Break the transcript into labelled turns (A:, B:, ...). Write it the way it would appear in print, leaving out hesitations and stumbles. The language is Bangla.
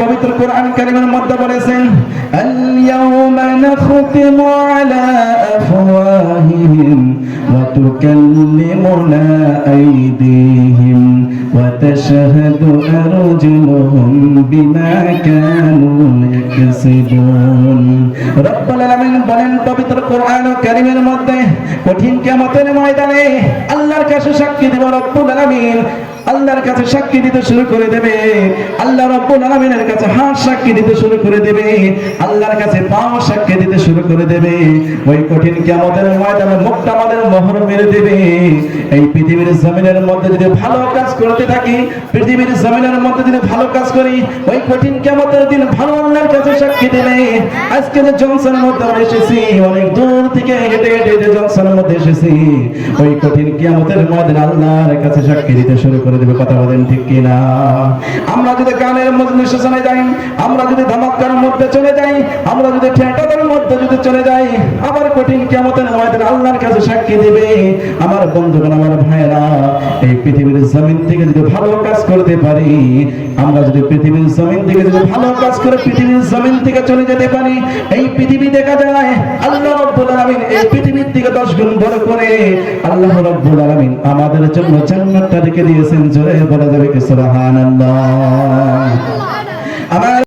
A: পবিত্র কোরআন কারীমের মধ্যে বলেছেন, আল ইয়াউমা নাখতিমু আলা আফওয়াহিহিম ওয়া তুকাল্লিমুনা আইদিহিম ওয়া তাশহাদু আরজুলুহুম বিমা কানু ইয়াকসিবুন। রব্বুল আলামিন বলেন পবিত্র কোরআন কারীমের মধ্যে, কঠিন কিয়ামতের ময়দানে আল্লাহর কাছে সাক্ষী দেব রব্বুল আলামিন। আল্লাহর কাছে সাক্ষী দিতে শুরু করে দেবে, আল্লাহ রাব্বুল আলামিনের কাছে হাত সাক্ষী দিতে শুরু করে দেবে, আল্লাহর কাছে পা সাক্ষী দিতে শুরু করে দেবে। ওই কঠিন কিয়ামতের ময়দানে মুখটা আমাদের মোহর মেরে দেবে। এই পৃথিবীর জমিনের মধ্যে যদি ভালো কাজ করতে থাকি, পৃথিবীর জমিনের মধ্যে যদি ভালো কাজ করি, ওই কঠিন কিয়ামতের দিন ভালো আল্লাহর কাছে সাক্ষী দেবে। আজকে যে জনসনের মধ্যে আমরা এসেছি, অনেক দূর থেকে হেঁটে হেঁটে যে জনসনের মধ্যে এসেছি, ওই কঠিন কিয়ামতের ময়দানে আল্লাহর কাছে সাক্ষী দিতে শুরু করে দেবে। কথা বলেন ঠিক কিনা? আমরা যদি গানের মজলিসে চলে যাই, আমরা যদি ধামাকার মধ্যে চলে যাই, আমরা যদি থিয়েটারের মধ্যে যদি চলে যাই, আবার কঠিন কিয়ামতের ময়দানে আল্লাহর কাছে সাক্ষী দিবে। আমার বন্ধুগণ, আমার ভাইরা, এই পৃথিবীর জমিন থেকে যদি ভালো কাজ করতে পারি, আমরা যদি পৃথিবীর জমিন থেকে যদি ভালো কাজ করে পৃথিবীর জমিন থেকে চলে যেতে পারি, এই পৃথিবী দেখা যায় আল্লাহ রাব্বুল আলামিন এই পৃথিবীর থেকে 10 গুণ বড় করে আল্লাহ রাব্বুল আলামিন আমাদের জন্য জান্নাতটা রেখে দিয়েছেন। জোরে বলা যাবে কি সুবহানাল্লাহ। আমার